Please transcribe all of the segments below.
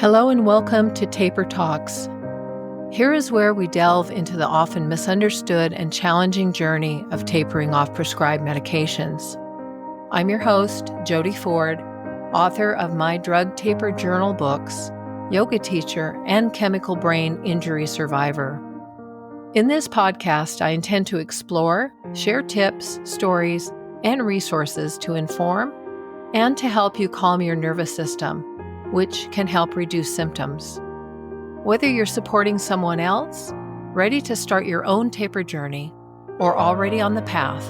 Hello and welcome to Taper Talks. Here is where we delve into the often misunderstood and challenging journey of tapering off prescribed medications. I'm your host, Jody Ford, author of my Drug Taper Journal books, yoga teacher, and chemical brain injury survivor. In this podcast, I intend to explore, share tips, stories, and resources to inform and to help you calm your nervous system, which can help reduce symptoms. Whether you're supporting someone else, ready to start your own taper journey, or already on the path,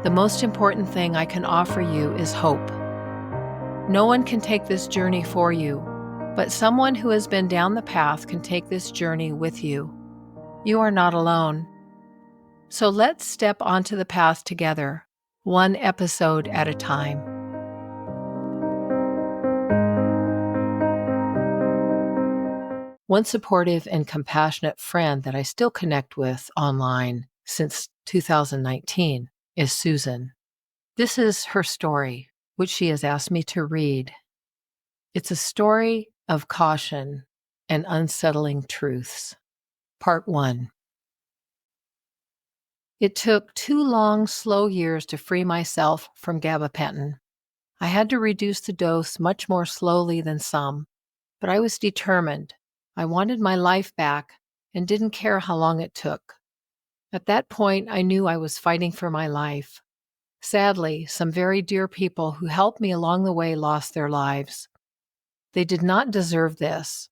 the most important thing I can offer you is hope. No one can take this journey for you, but someone who has been down the path can take this journey with you. You are not alone. So let's step onto the path together, one episode at a time. One supportive and compassionate friend that I still connect with online since 2019 is Susan. This is her story, which she has asked me to read. It's a story of caution and unsettling truths. Part 1. It took 2 long, slow years to free myself from gabapentin. I had to reduce the dose much more slowly than some, but I was determined. I wanted my life back and didn't care how long it took. At that point, I knew I was fighting for my life. Sadly, some very dear people who helped me along the way lost their lives. They did not deserve this.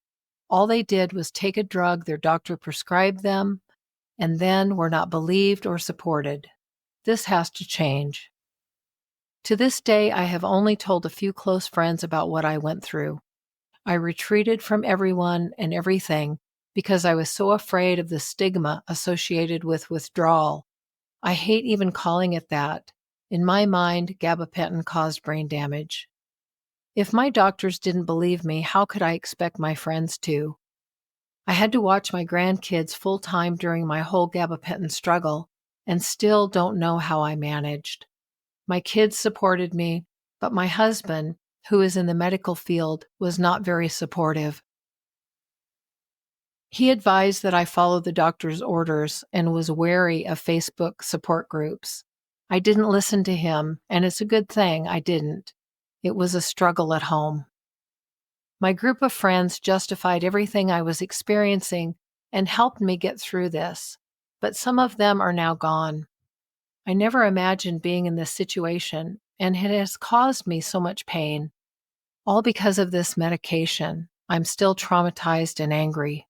All they did was take a drug their doctor prescribed them and then were not believed or supported. This has to change. To this day, I have only told a few close friends about what I went through. I retreated from everyone and everything because I was so afraid of the stigma associated with withdrawal. I hate even calling it that. In my mind, gabapentin caused brain damage. If my doctors didn't believe me, how could I expect my friends to? I had to watch my grandkids full-time during my whole gabapentin struggle and still don't know how I managed. My kids supported me, but my husband, who is in the medical field, was not very supportive. He advised that I follow the doctor's orders and was wary of Facebook support groups. I didn't listen to him, and it's a good thing I didn't. It was a struggle at home. My group of friends justified everything I was experiencing and helped me get through this, but some of them are now gone. I never imagined being in this situation, and it has caused me so much pain. All because of this medication. I'm still traumatized and angry.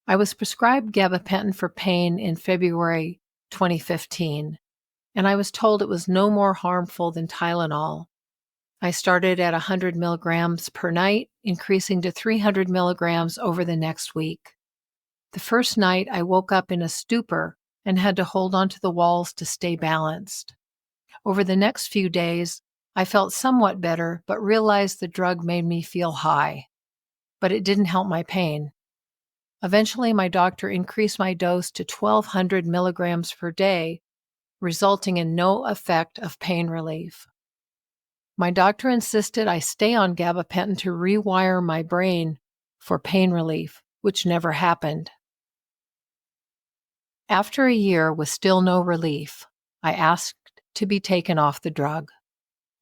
I was prescribed gabapentin for pain in February 2015, and I was told it was no more harmful than Tylenol. I started at 100 milligrams per night, increasing to 300 milligrams over the next week. The first night, I woke up in a stupor and had to hold onto the walls to stay balanced. Over the next few days, I felt somewhat better, but realized the drug made me feel high. But it didn't help my pain. Eventually, my doctor increased my dose to 1,200 milligrams per day, resulting in no effect of pain relief. My doctor insisted I stay on gabapentin to rewire my brain for pain relief, which never happened. After a year with still no relief, I asked to be taken off the drug.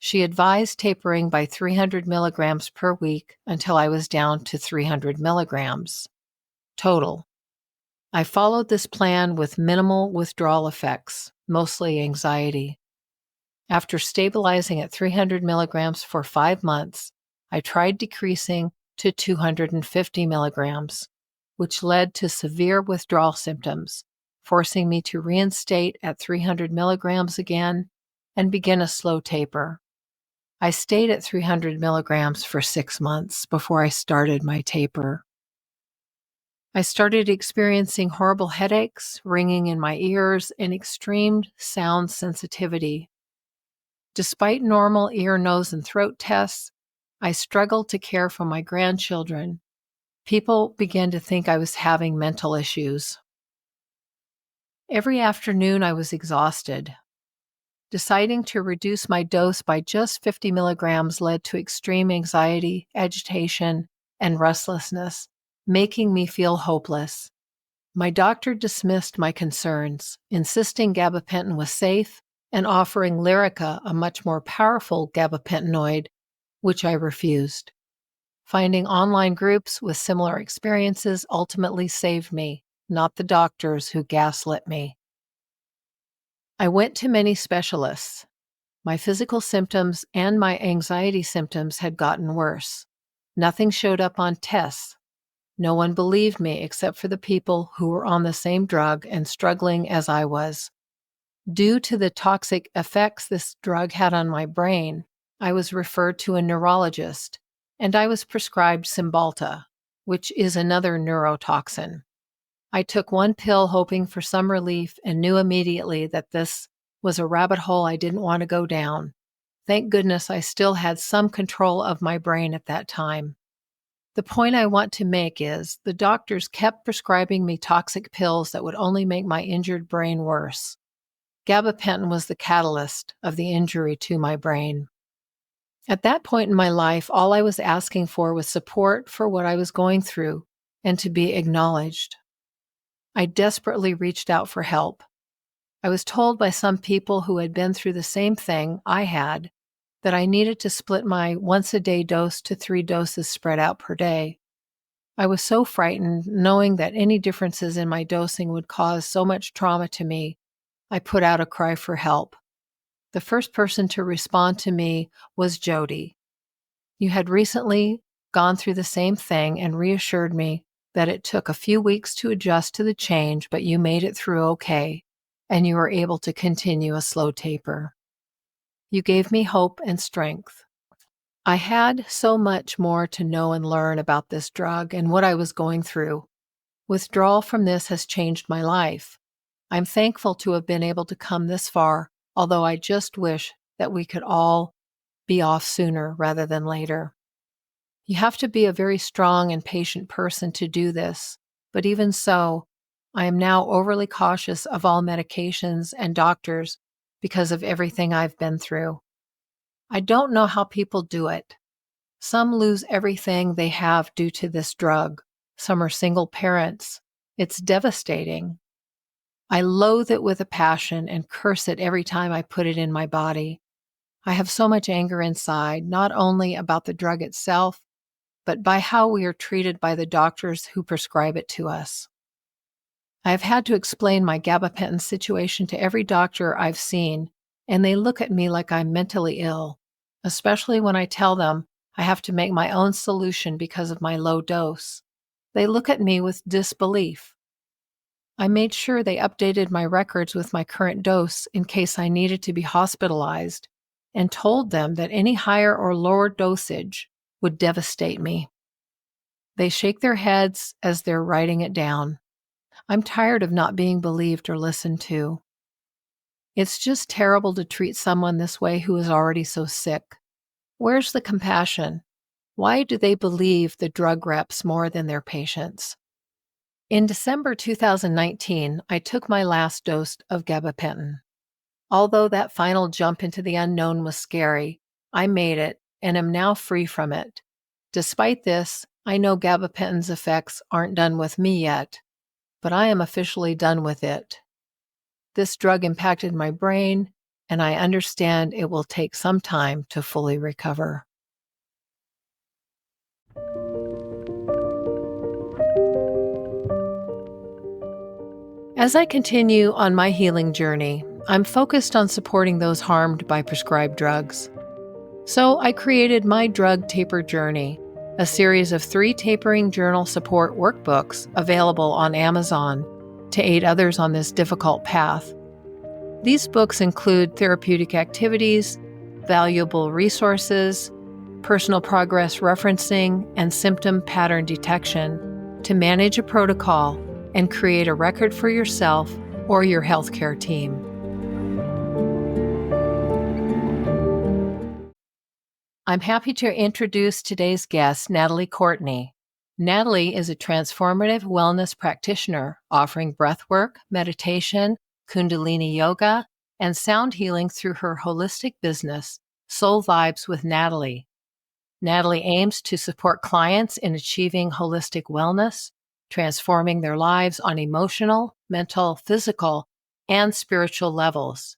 She advised tapering by 300 milligrams per week until I was down to 300 milligrams total. I followed this plan with minimal withdrawal effects, mostly anxiety. After stabilizing at 300 milligrams for 5 months, I tried decreasing to 250 milligrams, which led to severe withdrawal symptoms, forcing me to reinstate at 300 milligrams again and begin a slow taper. I stayed at 300 milligrams for 6 months before I started my taper. I started experiencing horrible headaches, ringing in my ears, and extreme sound sensitivity. Despite normal ear, nose, and throat tests, I struggled to care for my grandchildren. People began to think I was having mental issues. Every afternoon, I was exhausted. Deciding to reduce my dose by just 50 milligrams led to extreme anxiety, agitation, and restlessness, making me feel hopeless. My doctor dismissed my concerns, insisting gabapentin was safe and offering Lyrica, a much more powerful gabapentinoid, which I refused. Finding online groups with similar experiences ultimately saved me, not the doctors who gaslit me. I went to many specialists. My physical symptoms and my anxiety symptoms had gotten worse. Nothing showed up on tests. No one believed me except for the people who were on the same drug and struggling as I was. Due to the toxic effects this drug had on my brain, I was referred to a neurologist, and I was prescribed Cymbalta, which is another neurotoxin. I took one pill hoping for some relief and knew immediately that this was a rabbit hole I didn't want to go down. Thank goodness I still had some control of my brain at that time. The point I want to make is the doctors kept prescribing me toxic pills that would only make my injured brain worse. Gabapentin was the catalyst of the injury to my brain. At that point in my life, all I was asking for was support for what I was going through and to be acknowledged. I desperately reached out for help. I was told by some people who had been through the same thing I had that I needed to split my once-a-day dose to 3 doses spread out per day. I was so frightened, knowing that any differences in my dosing would cause so much trauma to me, I put out a cry for help. The first person to respond to me was Jody. You had recently gone through the same thing and reassured me that it took a few weeks to adjust to the change, but you made it through okay, and you were able to continue a slow taper. You gave me hope and strength. I had so much more to know and learn about this drug and what I was going through. Withdrawal from this has changed my life. I'm thankful to have been able to come this far, although I just wish that we could all be off sooner rather than later. You have to be a very strong and patient person to do this, but even so, I am now overly cautious of all medications and doctors because of everything I've been through. I don't know how people do it. Some lose everything they have due to this drug. Some are single parents. It's devastating. I loathe it with a passion and curse it every time I put it in my body. I have so much anger inside, not only about the drug itself, but by how we are treated by the doctors who prescribe it to us. I have had to explain my gabapentin situation to every doctor I've seen, and they look at me like I'm mentally ill, especially when I tell them I have to make my own solution because of my low dose. They look at me with disbelief. I made sure they updated my records with my current dose in case I needed to be hospitalized, and told them that any higher or lower dosage would devastate me. They shake their heads as they're writing it down. I'm tired of not being believed or listened to. It's just terrible to treat someone this way who is already so sick. Where's the compassion? Why do they believe the drug reps more than their patients? In December 2019, I took my last dose of gabapentin. Although that final jump into the unknown was scary, I made it and am now free from it. Despite this, I know gabapentin's effects aren't done with me yet, but I am officially done with it. This drug impacted my brain, and I understand it will take some time to fully recover. As I continue on my healing journey, I'm focused on supporting those harmed by prescribed drugs. So I created my Drug Taper Journey, a series of 3 tapering journal support workbooks available on Amazon to aid others on this difficult path. These books include therapeutic activities, valuable resources, personal progress referencing, and symptom pattern detection to manage a protocol and create a record for yourself or your healthcare team. I'm happy to introduce today's guest, Natalie Courtney. Natalie is a transformative wellness practitioner offering breathwork, meditation, Kundalini yoga, and sound healing through her holistic business, Soul Vibes with Natalie. Natalie aims to support clients in achieving holistic wellness, transforming their lives on emotional, mental, physical, and spiritual levels.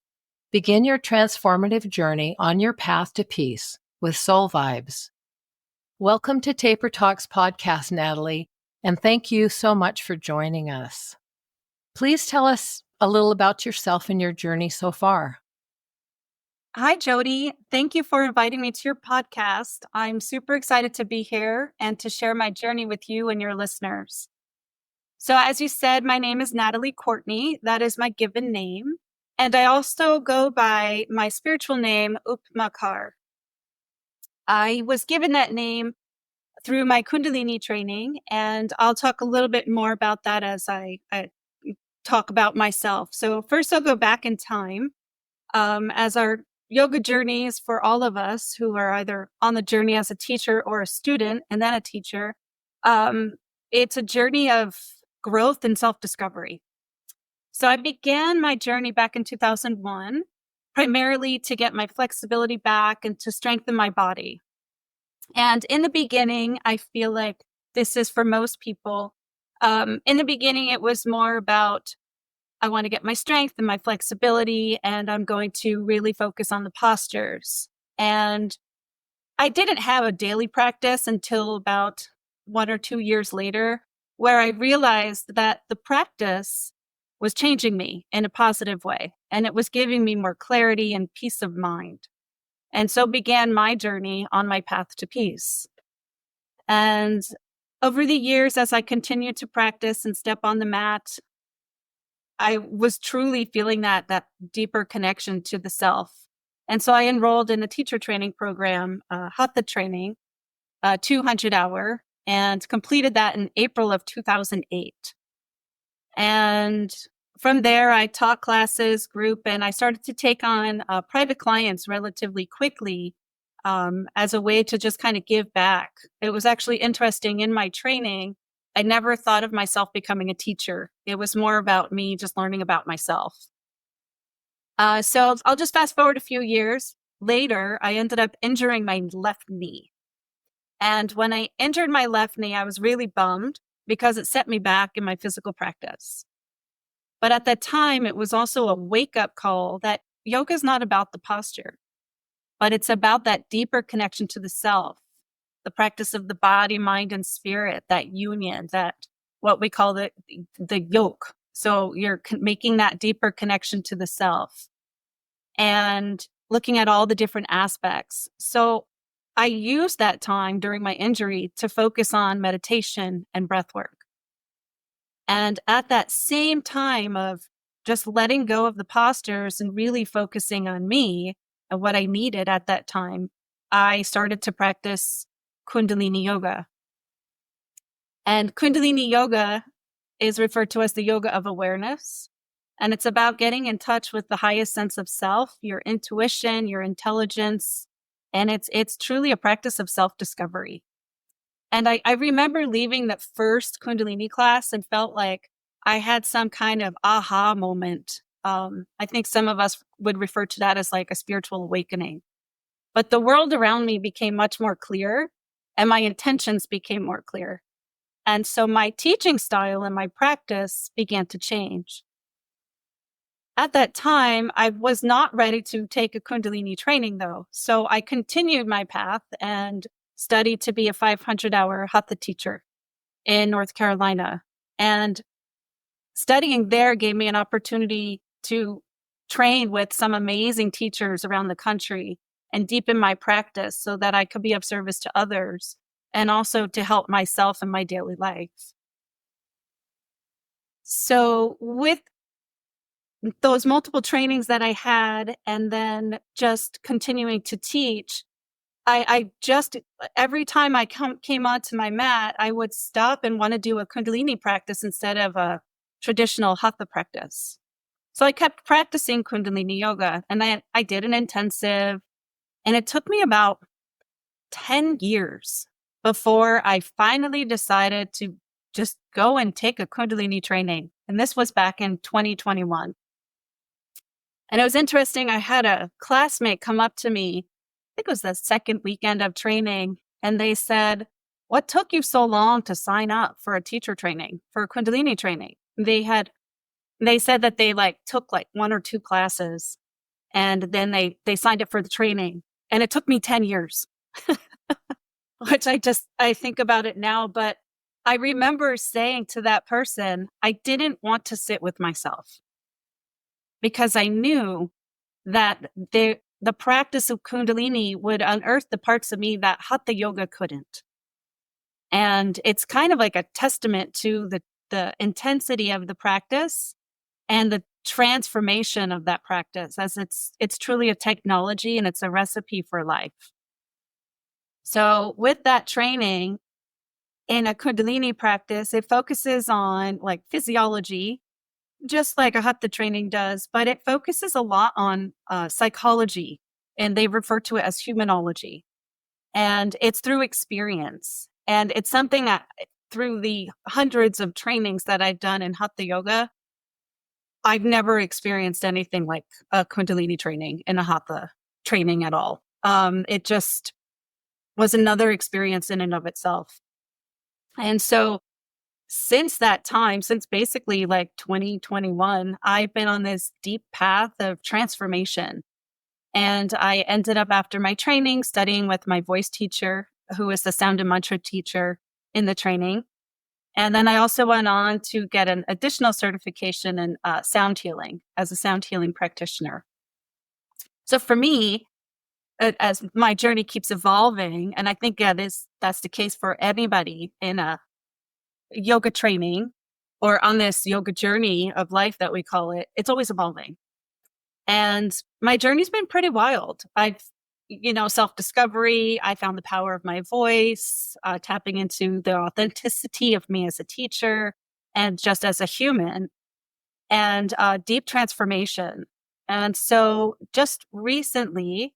Begin your transformative journey on your path to peace with Soul Vibes. Welcome to Taper Talks podcast, Natalie, and thank you so much for joining us. Please tell us a little about yourself and your journey so far. Hi, Jody. Thank you for inviting me to your podcast. I'm super excited to be here and to share my journey with you and your listeners. So, as you said, my name is Natalie Courtney. That is my given name. And I also go by my spiritual name, Upmakar. I was given that name through my Kundalini training, and I'll talk a little bit more about that as I talk about myself. So, first, I'll go back in time. As our yoga journeys for all of us who are either on the journey as a teacher or a student and then a teacher, it's a journey of growth and self-discovery. So I began my journey back in 2001, primarily to get my flexibility back and to strengthen my body. And in the beginning, I feel like this is for most people. In the beginning, it was more about I want to get my strength and my flexibility, and I'm going to really focus on the postures. And I didn't have a daily practice until about 1 or 2 years later, where I realized that the practice was changing me in a positive way, and it was giving me more clarity and peace of mind. And so began my journey on my path to peace. And over the years, as I continued to practice and step on the mat, I was truly feeling that deeper connection to the self. And so I enrolled in a teacher training program, Hatha training, 200-hour, and completed that in April of 2008. And from there, I taught classes, group, and I started to take on private clients relatively quickly as a way to just kind of give back. It was actually interesting in my training. I never thought of myself becoming a teacher. It was more about me just learning about myself. So I'll just fast forward a few years. Later, I ended up injuring my left knee. And when I injured my left knee, I was really bummed because it set me back in my physical practice. But at that time, it was also a wake-up call that yoga is not about the posture, but it's about that deeper connection to the self. The practice of the body, mind, and spirit, that union, that what we call the yoke. So you're making that deeper connection to the self and looking at all the different aspects. So I used that time during my injury to focus on meditation and breathwork. And at that same time of just letting go of the postures and really focusing on me and what I needed at that time, I started to practice Kundalini yoga. And Kundalini yoga is referred to as the yoga of awareness. And it's about getting in touch with the highest sense of self, your intuition, your intelligence. And it's truly a practice of self-discovery. And I remember leaving that first Kundalini class and felt like I had some kind of aha moment. I think some of us would refer to that as like a spiritual awakening. But the world around me became much more clear and my intentions became more clear. And so my teaching style and my practice began to change. At that time, I was not ready to take a Kundalini training though. So I continued my path and studied to be a 500-hour Hatha teacher in North Carolina. And studying there gave me an opportunity to train with some amazing teachers around the country and deepen my practice so that I could be of service to others and also to help myself in my daily life. So with those multiple trainings that I had and then just continuing to teach, I just, every time I came onto my mat, I would stop and want to do a Kundalini practice instead of a traditional Hatha practice. So I kept practicing Kundalini yoga and I did an intensive, and it took me about 10 years before I finally decided to just go and take a Kundalini training. And this was back in 2021. And it was interesting. I had a classmate come up to me, I think it was the second weekend of training, and they said, "What took you so long to sign up for a teacher training, for a Kundalini training?" They said that they took one or two classes, and then they signed up for the training, and it took me 10 years, which I think about it now, but I remember saying to that person, I didn't want to sit with myself because I knew that the practice of Kundalini would unearth the parts of me that Hatha Yoga couldn't. And it's kind of like a testament to the intensity of the practice and the transformation of that practice, as it's truly a technology and it's a recipe for life. So with that training in a Kundalini practice, it focuses on physiology, just like a Hatha training does, but it focuses a lot on psychology, and they refer to it as humanology. And it's through experience. And it's something that through the hundreds of trainings that I've done in Hatha Yoga, I've never experienced anything like a Kundalini training in a Hatha training at all. It just was another experience in and of itself. And so since that time, since basically 2021, I've been on this deep path of transformation. And I ended up, after my training, studying with my voice teacher, who is the sound and mantra teacher in the training. And then I also went on to get an additional certification in sound healing as a sound healing practitioner. So for me, as my journey keeps evolving, and I think that's the case for anybody in a yoga training or on this yoga journey of life that we call it, it's always evolving. And my journey's been pretty wild. I've, self-discovery. I found the power of my voice, tapping into the authenticity of me as a teacher and just as a human, and deep transformation. And so just recently,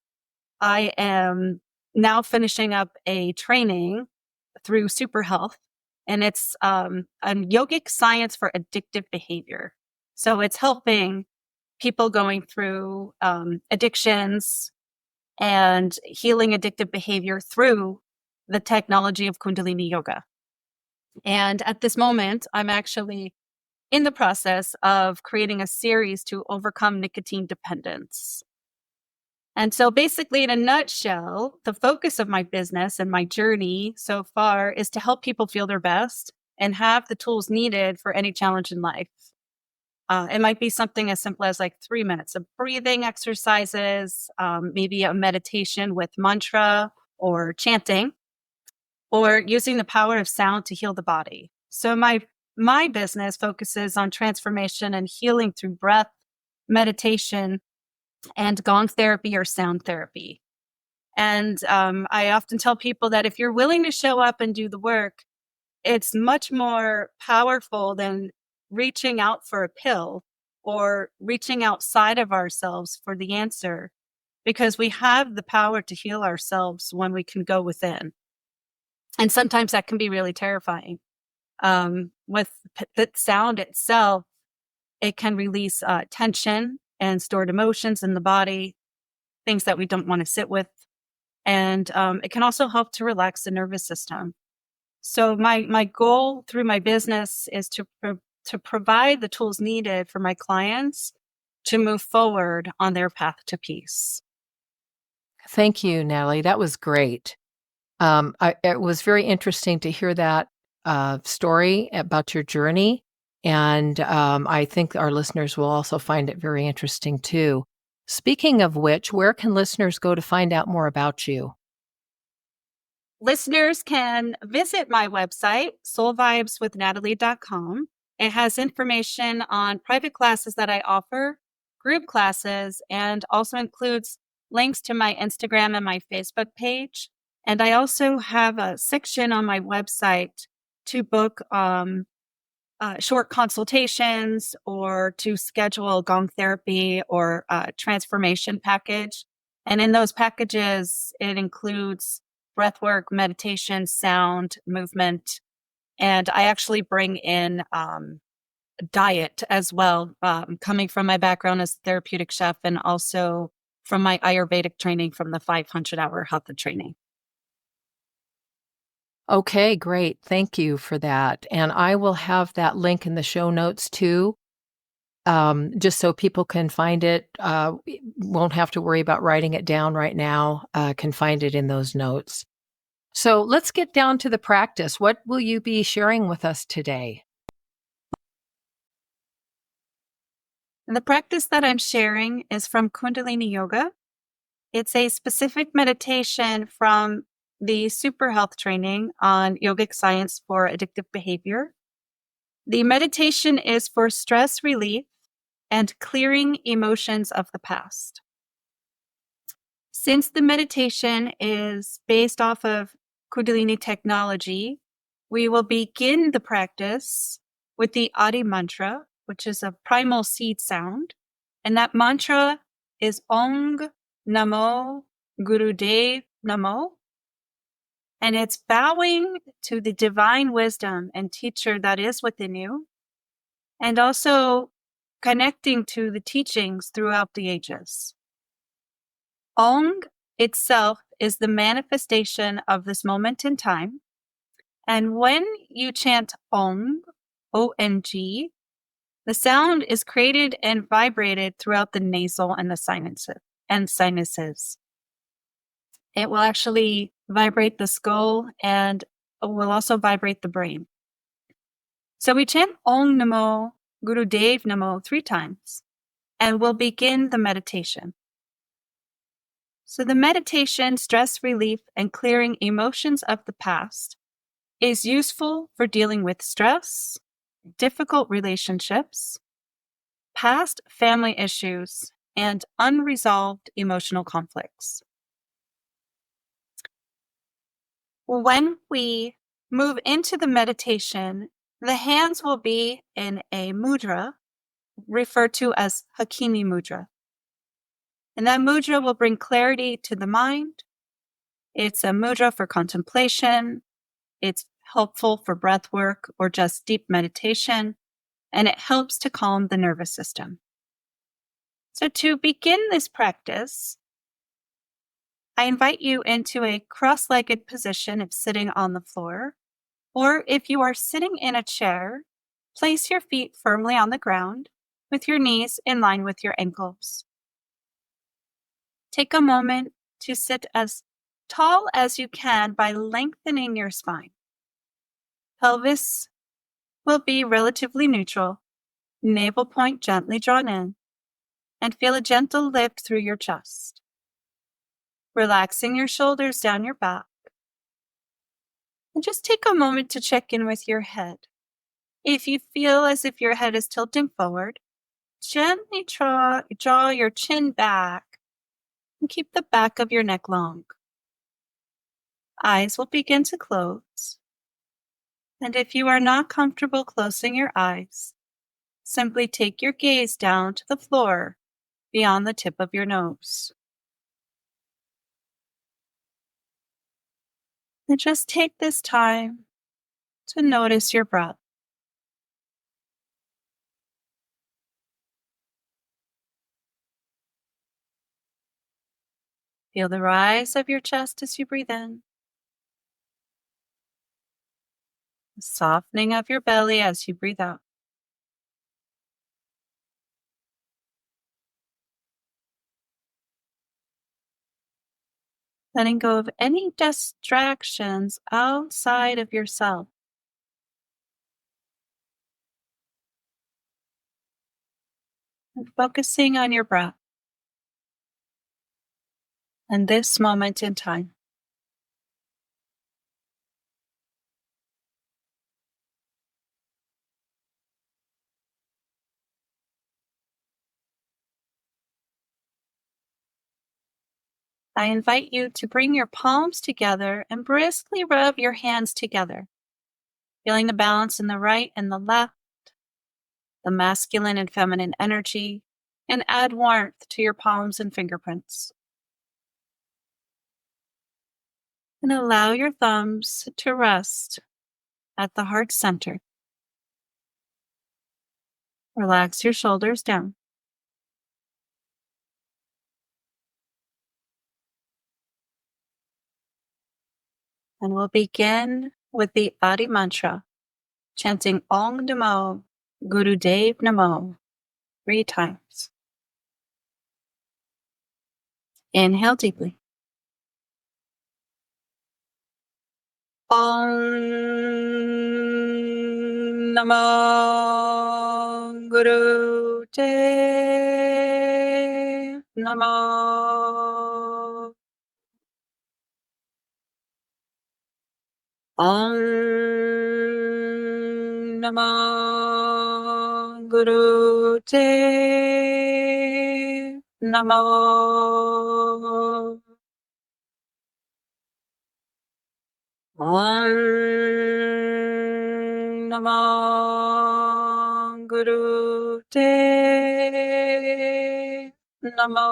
I am now finishing up a training through Super Health, and it's a yogic science for addictive behavior. So it's helping people going through addictions and healing addictive behavior through the technology of Kundalini yoga. And at this moment, I'm actually in the process of creating a series to overcome nicotine dependence. And so basically, in a nutshell, the focus of my business and my journey so far is to help people feel their best and have the tools needed for any challenge in life. It might be something as simple as 3 minutes of breathing exercises, maybe a meditation with mantra or chanting, or using the power of sound to heal the body. So my business focuses on transformation and healing through breath, meditation, and gong therapy or sound therapy. And I often tell people that if you're willing to show up and do the work, it's much more powerful than reaching out for a pill or reaching outside of ourselves for the answer, because we have the power to heal ourselves when we can go within. And sometimes that can be really terrifying. With the sound itself, it can release tension and stored emotions in the body, things that we don't want to sit with. And it can also help to relax the nervous system. So my goal through my business is to provide the tools needed for my clients to move forward on their path to peace. Thank you, Natalie. That was great. It was very interesting to hear that story about your journey. And I think our listeners will also find it very interesting too. Speaking of which, where can listeners go to find out more about you? Listeners can visit my website, soulvibeswithnatalie.com. It has information on private classes that I offer, group classes, and also includes links to my Instagram and my Facebook page. And I also have a section on my website to book short consultations or to schedule gong therapy or transformation package. And in those packages, it includes breathwork, meditation, sound, movement. And I actually bring in diet as well, coming from my background as a therapeutic chef and also from my Ayurvedic training from the 500-hour Hatha training. Okay, great. Thank you for that. And I will have that link in the show notes too, just so people can find it. Won't have to worry about writing it down right now, can find it in those notes. So let's get down to the practice. What will you be sharing with us today? The practice that I'm sharing is from Kundalini Yoga. It's a specific meditation from the Super Health training on yogic science for addictive behavior. The meditation is for stress relief and clearing emotions of the past. Since the meditation is based off of Kundalini technology, we will begin the practice with the Adi mantra, which is a primal seed sound. And that mantra is Ong Namo Gurudev Namo. And it's bowing to the divine wisdom and teacher that is within you, and also connecting to the teachings throughout the ages. Ong itself is the manifestation of this moment in time. And when you chant Ong, O-N-G, the sound is created and vibrated throughout the nasal and the sinuses. It will actually vibrate the skull and will also vibrate the brain. So we chant Om Namo Gurudev Namo 3 times, and we'll begin the meditation. So the meditation, stress relief, and clearing emotions of the past is useful for dealing with stress, difficult relationships, past family issues, and unresolved emotional conflicts. When we move into the meditation, the hands will be in a mudra referred to as Hakini mudra. And that mudra will bring clarity to the mind. It's a mudra for contemplation. It's helpful for breath work or just deep meditation. And it helps to calm the nervous system. So to begin this practice, I invite you into a cross-legged position of sitting on the floor. Or if you are sitting in a chair, place your feet firmly on the ground with your knees in line with your ankles. Take a moment to sit as tall as you can by lengthening your spine. Pelvis will be relatively neutral, navel point gently drawn in, and feel a gentle lift through your chest. Relaxing your shoulders down your back. And just take a moment to check in with your head. If you feel as if your head is tilting forward, gently draw your chin back and keep the back of your neck long. Eyes will begin to close. And if you are not comfortable closing your eyes, simply take your gaze down to the floor beyond the tip of your nose. And just take this time to notice your breath. Feel the rise of your chest as you breathe in. The softening of your belly as you breathe out. Letting go of any distractions outside of yourself. And focusing on your breath and this moment in time. I invite you to bring your palms together and briskly rub your hands together, feeling the balance in the right and the left, the masculine and feminine energy, and add warmth to your palms and fingerprints. And allow your thumbs to rest at the heart center. Relax your shoulders down. And we'll begin with the Adi mantra, chanting Om Namo Guru Dev Namo 3 times. Inhale deeply. Om Namo Guru Dev Namo. Om Namo Guru Dev Namo. Om Namo Guru Dev Namo.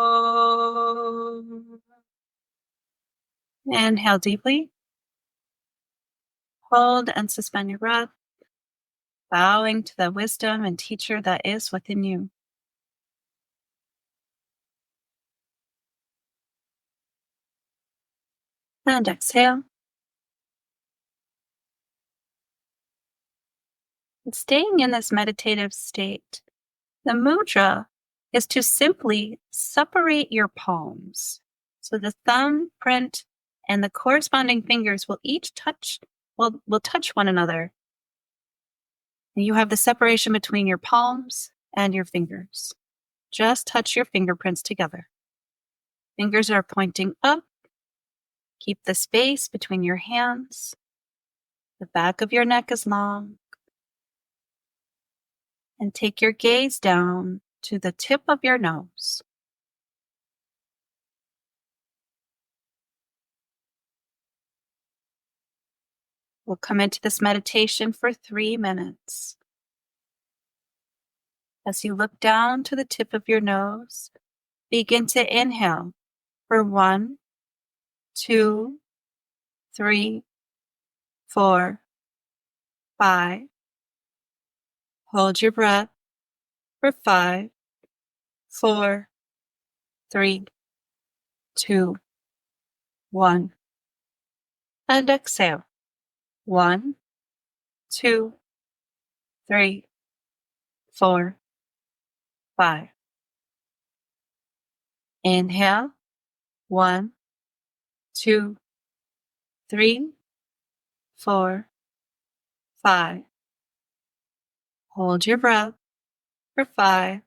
Inhale deeply. Hold and suspend your breath, bowing to the wisdom and teacher that is within you. And exhale. And staying in this meditative state, the mudra is to simply separate your palms. So the thumb print and the corresponding fingers will each touch one another. And you have the separation between your palms and your fingers. Just touch your fingerprints together. Fingers are pointing up. Keep the space between your hands. The back of your neck is long. And take your gaze down to the tip of your nose. We'll come into this meditation for 3 minutes. As you look down to the tip of your nose, begin to inhale for 1, 2, 3, 4, 5. Hold your breath for 5, 4, 3, 2, 1. And exhale. 1, 2, 3, 4, 5. Inhale. 1, 2, 3, 4, 5. Hold your breath for 5,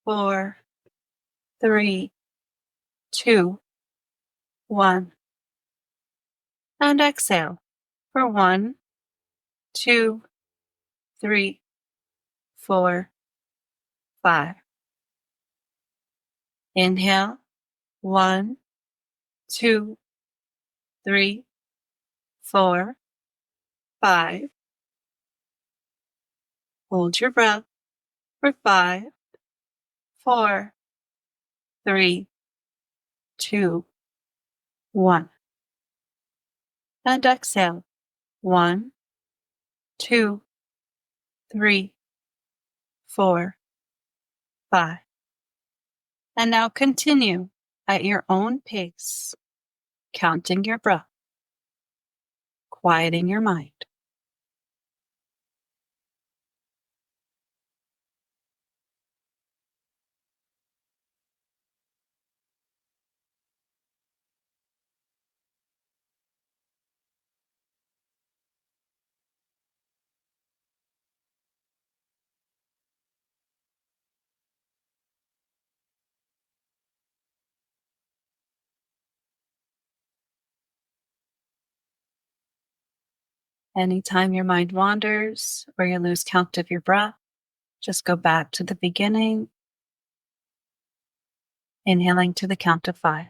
4, 3, 2, 1. And exhale for 1, 2, 3, 4, 5. Inhale. 1, 2, 3, 4, 5. Hold your breath for 5, 4, 3, 2, 1. And exhale. 1, 2, 3, 4, 5. And now continue at your own pace, counting your breath, quieting your mind. Anytime your mind wanders or you lose count of your breath, just go back to the beginning, inhaling to the count of 5.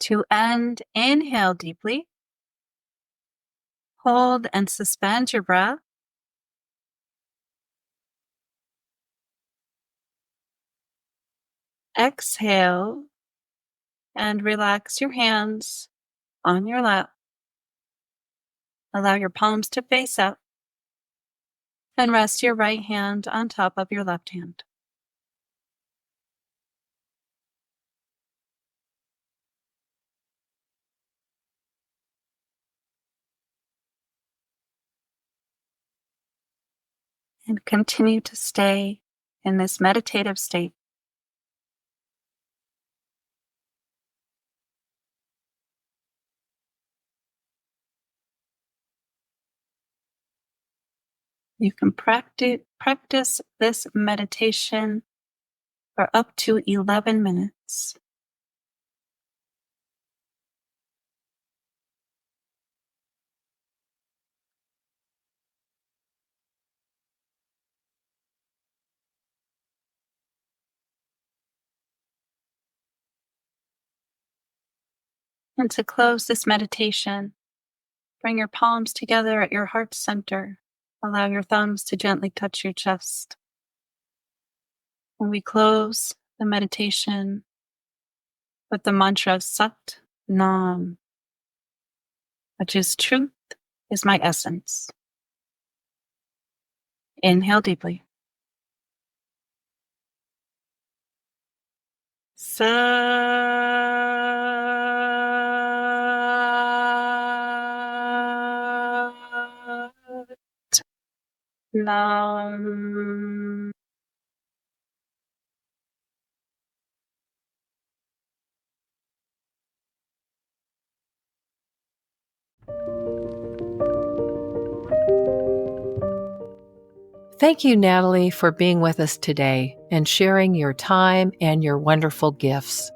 To end, inhale deeply. Hold and suspend your breath. Exhale and relax your hands on your lap. Allow your palms to face up and rest your right hand on top of your left hand. And continue to stay in this meditative state. You can practice this meditation for up to 11 minutes. And to close this meditation, bring your palms together at your heart center. Allow your thumbs to gently touch your chest. When we close the meditation with the mantra Sat Nam, which is truth is my essence. Inhale deeply. Sat Nam. Thank you, Natalie, for being with us today and sharing your time and your wonderful gifts.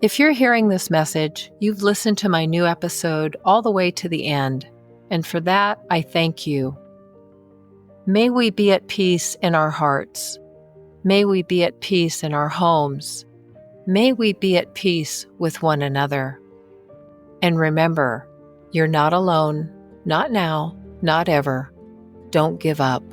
If you're hearing this message, you've listened to my new episode all the way to the end, and for that, I thank you. May we be at peace in our hearts. May we be at peace in our homes. May we be at peace with one another. And remember, you're not alone, not now, not ever. Don't give up.